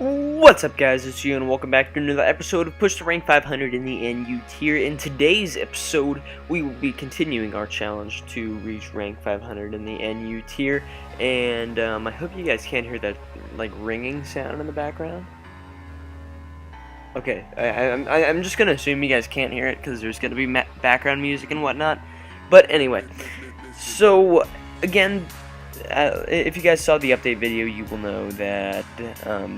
What's up, guys? It's you, and welcome back to another episode of Push to Rank 500 in the NU tier. In today's episode, we will be continuing our challenge to reach rank 500 in the NU tier, and I hope you guys can't hear that like ringing sound in the background. Okay, I'm just gonna assume you guys can't hear it because there's gonna be background music and whatnot. But anyway, so again. If you guys saw the update video, you will know that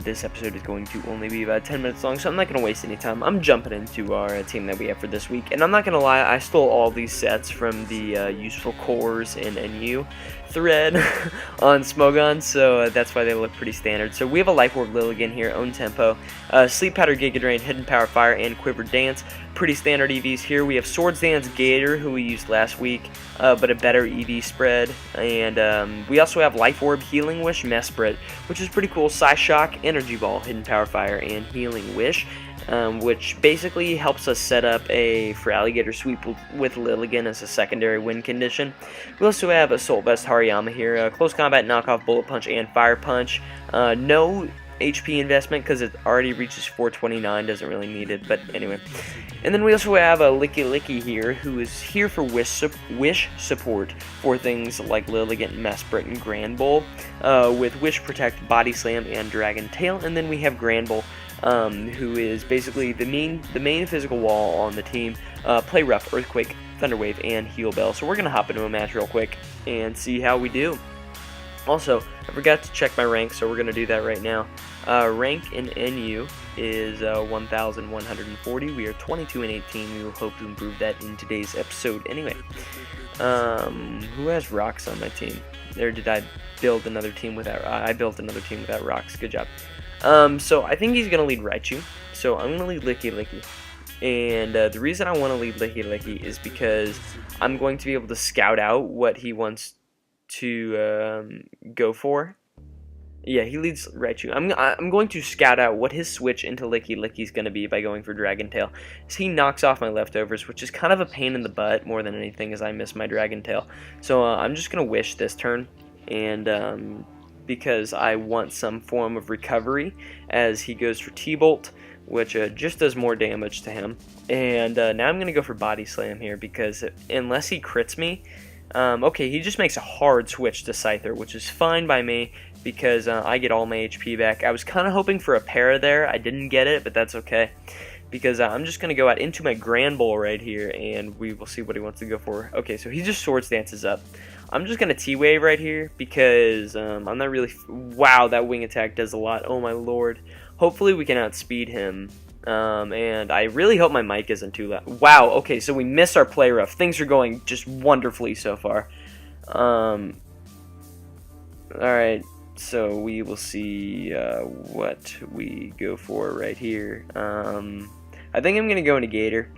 this episode is going to only be about 10 minutes long, so I'm not going to waste any time. I'm jumping into our team that we have for this week, and I'm not going to lie, I stole all these sets from the useful cores in NU thread on Smogon, so that's why they look pretty standard. So we have a Life Orb Lilligant here, Own Tempo, Sleep Powder Giga Drain, Hidden Power Fire, and Quiver Dance. Pretty standard EVs here. We have Swords Dance Gator, who we used last week, but a better EV spread, and we also have Life Orb, Healing Wish, Mesprit, which is pretty cool, Psyshock, Energy Ball, Hidden Power Fire, and Healing Wish, which basically helps us set up a Feraligatr sweep with Lilligant as a secondary win condition. We also have Assault Vest Hariyama here, Close Combat, Knockoff, Bullet Punch, and Fire Punch. No HP investment because it already reaches 429, doesn't really need it, but anyway. And then we also have a Licky Licky here, who is here for wish support for things like Lilligant, Mesprit, and Grand Bull, with Wish, Protect, Body Slam, and Dragon Tail. And then we have Grand Bull, who is basically the main physical wall on the team. Play Rough, Earthquake, Thunderwave, and Heal Bell. So we're going to hop into a match real quick and see how we do. Also, I forgot to check my rank, so we're going to do that right now. Rank in NU is 1,140. We are 22 and 18. We will hope to improve that in today's episode. Anyway, who has rocks on my team? Or did I build another team without? I built another team without rocks. Good job. So I think he's going to lead Raichu. So I'm going to lead Licky Licky. And the reason I want to lead Licky Licky is because I'm going to be able to scout out what he wants to go for. Yeah, he leads Raichu. I'm going to scout out what his switch into Licky Licky is going to be by going for Dragon Tail. So he knocks off my leftovers, which is kind of a pain in the butt more than anything, as I miss my Dragon Tail. So I'm just going to wish this turn, and because I want some form of recovery as he goes for T-Bolt, which just does more damage to him. And now I'm going to go for Body Slam here, because unless he crits me, okay, he just makes a hard switch to Scyther, which is fine by me because I get all my HP back. I was kind of hoping for a para there. I didn't get it, but that's okay because I'm just going to go out into my Grand Bull right here, and we will see what he wants to go for. Okay, so he just Swords Dances up. I'm just going to T-Wave right here because I'm not really... Wow, that wing attack does a lot. Oh, my lord. Hopefully we can outspeed him. And I really hope my mic isn't too loud. Wow, okay, so we missed our play rough. Things are going just wonderfully so far. Alright, so we will see what we go for right here. I think I'm going to go into Gator.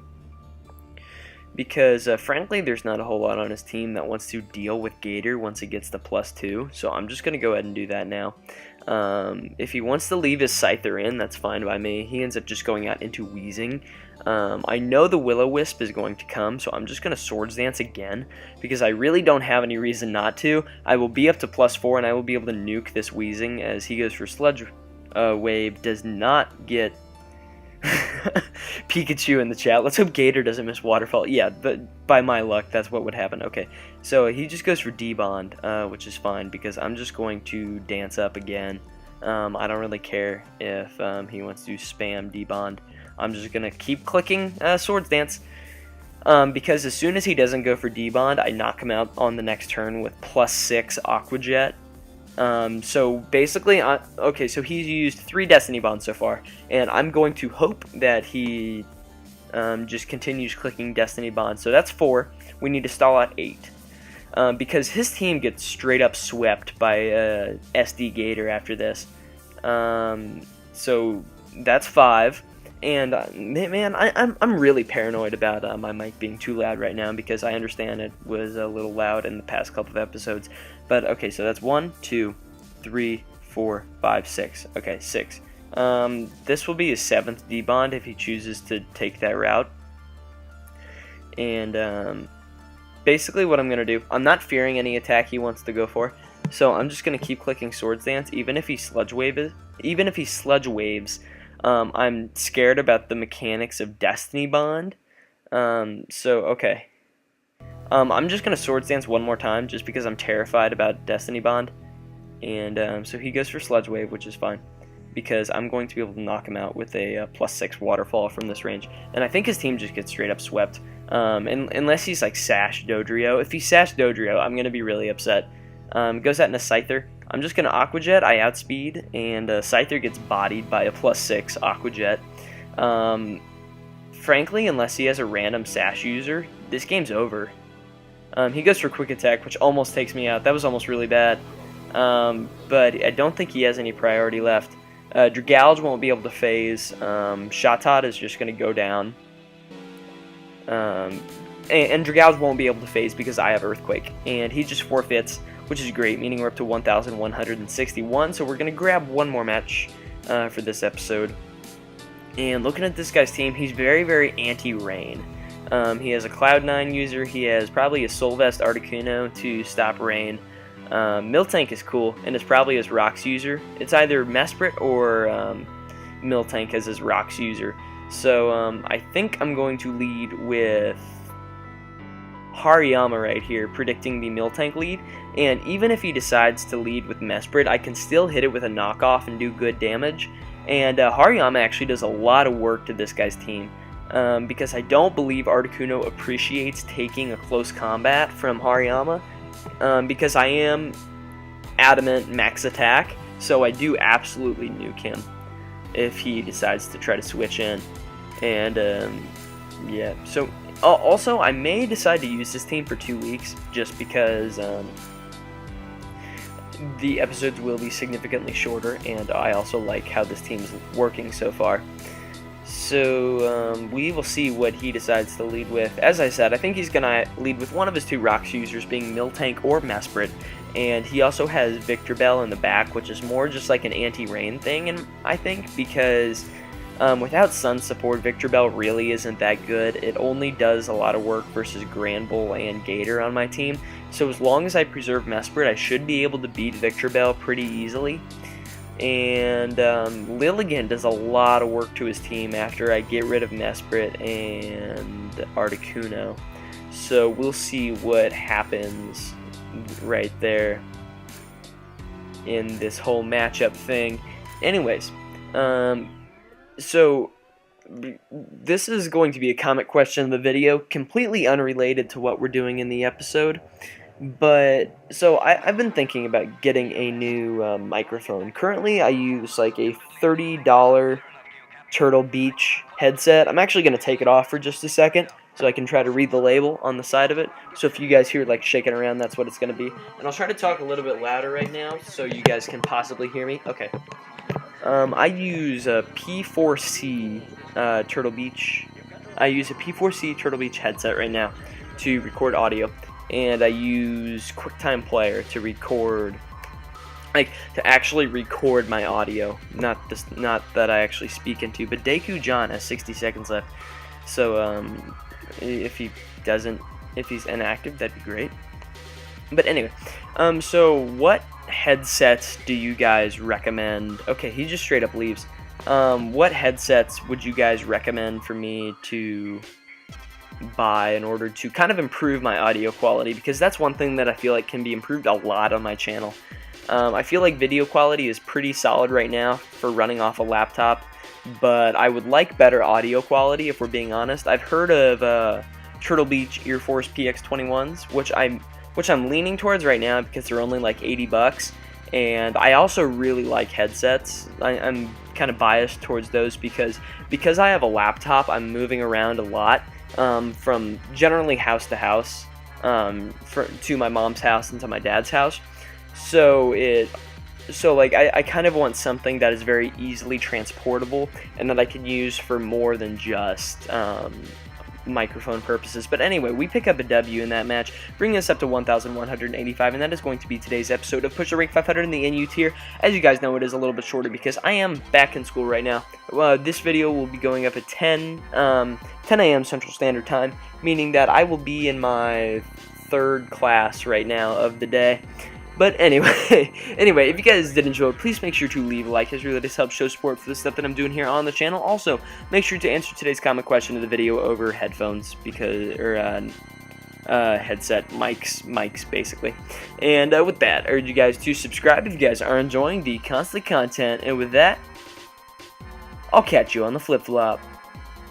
Because, frankly, there's not a whole lot on his team that wants to deal with Gator once it gets to +2. So I'm just going to go ahead and do that now. If he wants to leave his Scyther in, that's fine by me. He ends up just going out into Wheezing. I know the Will-O-Wisp is going to come, so I'm just going to Swords Dance again, because I really don't have any reason not to. I will be up to +4, and I will be able to nuke this Wheezing as he goes for Sludge Wave. Does not get Pikachu in the chat. Let's hope Gator doesn't miss Waterfall. Yeah, but by my luck, that's what would happen. Okay, so he just goes for D-Bond, which is fine because I'm just going to dance up again. I don't really care if he wants to spam D-Bond. I'm just going to keep clicking Swords Dance because as soon as he doesn't go for D-Bond, I knock him out on the next turn with +6 Aqua Jet. So basically, okay, so he's used 3 Destiny Bonds so far, and I'm going to hope that he just continues clicking Destiny Bonds. So that's 4. We need to stall out 8. Because his team gets straight up swept by SD Gator after this. So that's 5. And man, I'm really paranoid about my mic being too loud right now because I understand it was a little loud in the past couple of episodes. But okay, so that's 1, 2, 3, 4, 5, 6. Okay, 6. This will be his 7th D-Bond if he chooses to take that route. And basically what I'm going to do, I'm not fearing any attack he wants to go for. So I'm just gonna keep clicking Swords Dance, even if he sludge waves. I'm scared about the mechanics of Destiny Bond. Okay. I'm just gonna Swords Dance one more time, just because I'm terrified about Destiny Bond. And so he goes for Sludge Wave, which is fine, because I'm going to be able to knock him out with a +6 waterfall from this range. And I think his team just gets straight up swept. Unless he's like Sash Dodrio. If he's Sash Dodrio, I'm going to be really upset. Goes out in a Scyther. I'm just going to Aqua Jet. I outspeed, and Scyther gets bodied by a +6 Aqua Jet. Frankly, unless he has a random Sash user, this game's over. He goes for Quick Attack, which almost takes me out. That was almost really bad. But I don't think he has any priority left. Dragalge won't be able to phase. Shatot is just going to go down. And Dragalge won't be able to phase because I have Earthquake. And he just forfeits, which is great, meaning we're up to 1,161. So we're going to grab one more match for this episode. And looking at this guy's team, he's very, very anti-rain. He has a Cloud9 user. He has probably a Soul Vest Articuno to stop rain. Miltank is cool, and it's probably his Rocks user. It's either Mesprit or Miltank as his Rocks user. So I think I'm going to lead with Hariyama right here, predicting the Miltank lead. And even if he decides to lead with Mesprit, I can still hit it with a knockoff and do good damage. And Hariyama actually does a lot of work to this guy's team. Because I don't believe Articuno appreciates taking a close combat from Hariyama. Because I am adamant max attack, so I do absolutely nuke him if he decides to try to switch in. And yeah, so also I may decide to use this team for 2 weeks, just because the episodes will be significantly shorter, and I also like how this team's working so far. So we will see what he decides to lead with. As I said, I think he's going to lead with one of his two Rocks users, being Miltank or Mesprit. And he also has Victor Bell in the back, which is more just like an anti-rain thing, and I think, because without Sun support, Victor Bell really isn't that good. It only does a lot of work versus Granbull and Gator on my team. So as long as I preserve Mesprit, I should be able to beat Victor Bell pretty easily. And Lilligant does a lot of work to his team after I get rid of Mesprit and Articuno. So we'll see what happens right there in this whole matchup thing. Anyways, so this is going to be a comment question in the video, completely unrelated to what we're doing in the episode. But, so I've been thinking about getting a new microphone. Currently, I use like a $30 Turtle Beach headset. I'm actually going to take it off for just a second, so I can try to read the label on the side of it. So if you guys hear like shaking around, that's what it's going to be. And I'll try to talk a little bit louder right now, so you guys can possibly hear me. Okay. I use a P4C Turtle Beach. I use a P4C Turtle Beach headset right now to record audio. And I use QuickTime Player to record, like, to actually record my audio, not that I actually speak into. But Deku John has 60 seconds left, so if he's inactive, that'd be great. But anyway, so what headsets do you guys recommend? Okay, he just straight up leaves. What headsets would you guys recommend for me to buy in order to kind of improve my audio quality? Because that's one thing that I feel like can be improved a lot on my channel. I feel like video quality is pretty solid right now for running off a laptop, but I would like better audio quality, if we're being honest. I've heard of Turtle Beach Earforce PX21s, which I'm leaning towards right now because they're only like $80, and I also really like headsets. I'm kind of biased towards those because I have a laptop. I'm moving around a lot. From generally house to house, to my mom's house and to my dad's house. So I kind of want something that is very easily transportable and that I can use for more than just microphone purposes. But anyway, we pick up a W in that match, bringing us up to 1,185, and that is going to be today's episode of Push the Rank 500 in the NU tier. As you guys know, it is a little bit shorter because I am back in school right now. This video will be going up at 10 a.m. Central Standard Time, meaning that I will be in my third class right now of the day. But anyway, anyway, if you guys did enjoy, please make sure to leave a like, as really does help show support for the stuff that I'm doing here on the channel. Also, make sure to answer today's comment question of the video over headphones, because, or headset mics basically. And with that, I urge you guys to subscribe if you guys are enjoying the constant content. And with that, I'll catch you on the flip-flop.